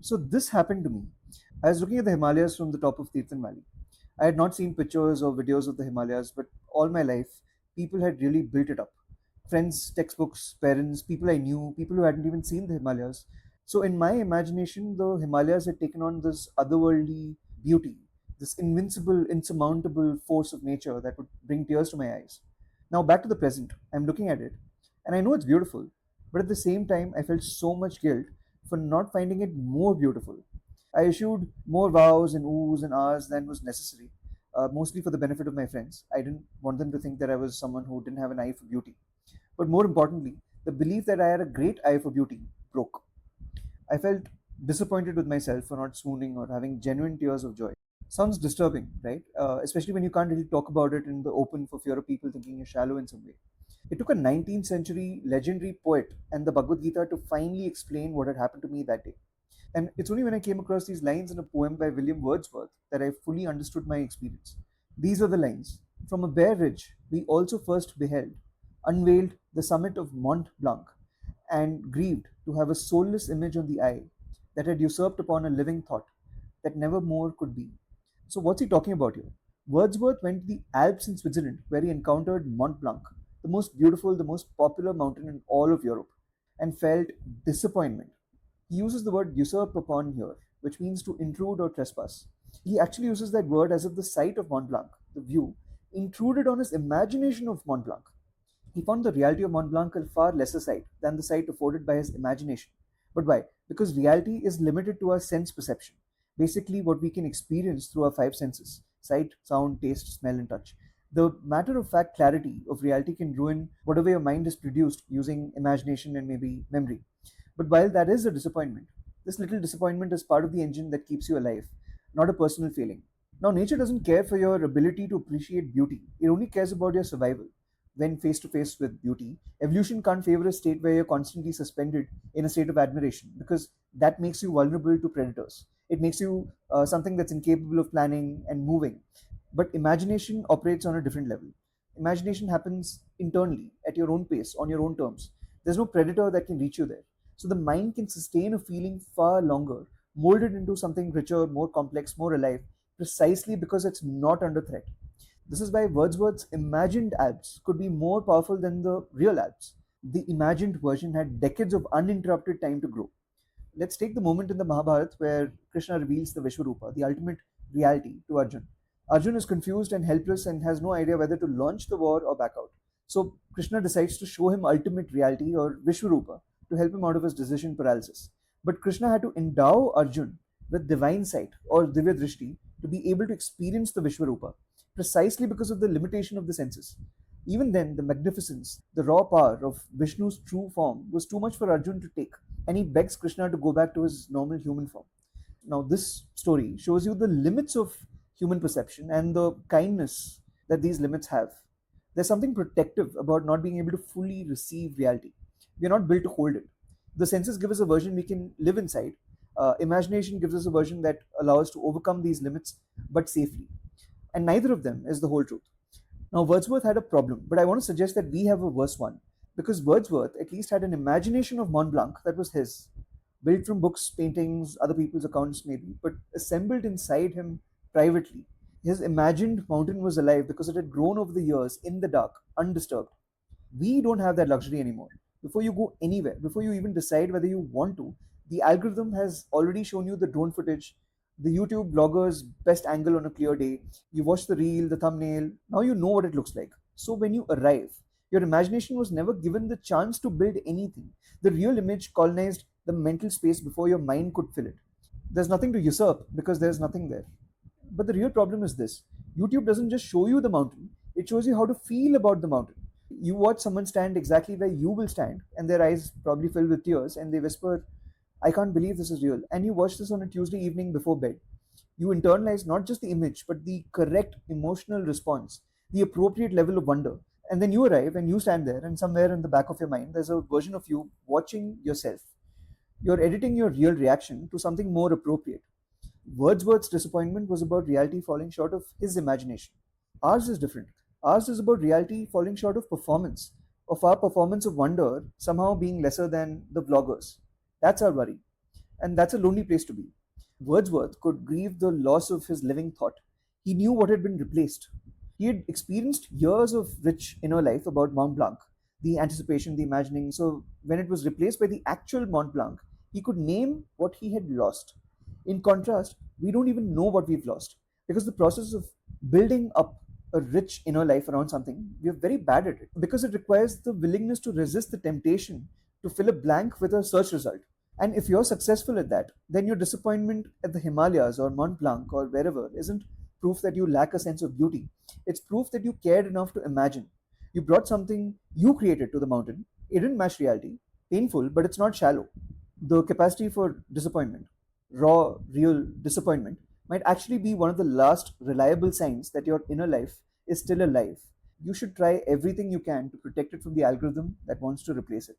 So this happened to me. I was looking at the Himalayas from the top of Tirthan Valley. I had not seen pictures or videos of the Himalayas, but all my life, people had really built it up. Friends, textbooks, parents, people I knew, people who hadn't even seen the Himalayas. So in my imagination, the Himalayas had taken on this otherworldly beauty, this invincible, insurmountable force of nature that would bring tears to my eyes. Now back to the present. I'm looking at it, and I know it's beautiful, but at the same time, I felt so much guilt for not finding it more beautiful. I issued more vows and oohs and ahs than was necessary, mostly for the benefit of my friends. I didn't want them to think that I was someone who didn't have an eye for beauty. But more importantly, the belief that I had a great eye for beauty broke. I felt disappointed with myself for not swooning or having genuine tears of joy. Sounds disturbing, right? Especially when you can't really talk about it in the open for fear of people thinking you're shallow in some way. It took a 19th century legendary poet and the Bhagavad Gita to finally explain what had happened to me that day. And it's only when I came across these lines in a poem by William Wordsworth that I fully understood my experience. These are the lines. From a bare ridge, we also first beheld, unveiled the summit of Mont Blanc, and grieved to have a soulless image on the eye that had usurped upon a living thought that never more could be. So, what's he talking about here? Wordsworth went to the Alps in Switzerland where he encountered Mont Blanc, the most beautiful, the most popular mountain in all of Europe, and felt disappointment. He uses the word usurp upon here, which means to intrude or trespass. He actually uses that word as if the sight of Mont Blanc, the view, intruded on his imagination of Mont Blanc. He found the reality of Mont Blanc a far lesser sight than the sight afforded by his imagination. But why? Because reality is limited to our sense perception, basically what we can experience through our five senses: sight, sound, taste, smell, and touch. The matter of fact clarity of reality can ruin whatever your mind has produced using imagination and maybe memory. But while that is a disappointment, this little disappointment is part of the engine that keeps you alive, not a personal failing. Now, nature doesn't care for your ability to appreciate beauty, it only cares about your survival. When face to face with beauty, evolution can't favor a state where you're constantly suspended in a state of admiration because that makes you vulnerable to predators. It makes you something that's incapable of planning and moving. But imagination operates on a different level. Imagination happens internally, at your own pace, on your own terms. There's no predator that can reach you there. So the mind can sustain a feeling far longer, mold it into something richer, more complex, more alive, precisely because it's not under threat. This is why Wordsworth's imagined Alps could be more powerful than the real Alps. The imagined version had decades of uninterrupted time to grow. Let's take the moment in the Mahabharata where Krishna reveals the Vishwarupa, the ultimate reality, to Arjun. Arjun is confused and helpless and has no idea whether to launch the war or back out. So Krishna decides to show him ultimate reality or Vishwarupa to help him out of his decision paralysis. But Krishna had to endow Arjun with divine sight or Divya Drishti to be able to experience the Vishwarupa, precisely because of the limitation of the senses. Even then, the magnificence, the raw power of Vishnu's true form was too much for Arjun to take, and he begs Krishna to go back to his normal human form. Now, this story shows you the limits of human perception and the kindness that these limits have. There's something protective about not being able to fully receive reality. We are not built to hold it. The senses give us a version we can live inside. Imagination gives us a version that allows us to overcome these limits, but safely. And neither of them is the whole truth. Now, Wordsworth had a problem, but I want to suggest that we have a worse one. Because Wordsworth at least had an imagination of Mont Blanc that was his, built from books, paintings, other people's accounts, maybe, but assembled inside him privately. His imagined mountain was alive because it had grown over the years in the dark, undisturbed. We don't have that luxury anymore. Before you go anywhere, before you even decide whether you want to, the algorithm has already shown you the drone footage, the YouTube blogger's best angle on a clear day. You watch the reel, the thumbnail, now you know what it looks like. So when you arrive, your imagination was never given the chance to build anything. The real image colonized the mental space before your mind could fill it. There's nothing to usurp because there's nothing there. But the real problem is this: YouTube doesn't just show you the mountain, it shows you how to feel about the mountain. You watch someone stand exactly where you will stand, and their eyes probably fill with tears, and they whisper, I can't believe this is real. And you watch this on a Tuesday evening before bed. You internalize not just the image, but the correct emotional response, the appropriate level of wonder. And then you arrive and you stand there, and somewhere in the back of your mind, there's a version of you watching yourself. You're editing your real reaction to something more appropriate. Wordsworth's disappointment was about reality falling short of his imagination. Ours is different. Ours is about reality falling short of performance, of our performance of wonder somehow being lesser than the vloggers. That's our worry. And that's a lonely place to be. Wordsworth could grieve the loss of his living thought. He knew what had been replaced. He had experienced years of rich inner life about Mont Blanc, the anticipation, the imagining. So when it was replaced by the actual Mont Blanc, he could name what he had lost. In contrast, we don't even know what we've lost because the process of building up a rich inner life around something, we are very bad at it because it requires the willingness to resist the temptation to fill a blank with a search result. And if you're successful at that, then your disappointment at the Himalayas or Mont Blanc or wherever isn't proof that you lack a sense of beauty. It's proof that you cared enough to imagine. You brought something you created to the mountain. It didn't match reality. Painful, but it's not shallow. The capacity for disappointment, raw, real disappointment, might actually be one of the last reliable signs that your inner life is still alive. You should try everything you can to protect it from the algorithm that wants to replace it.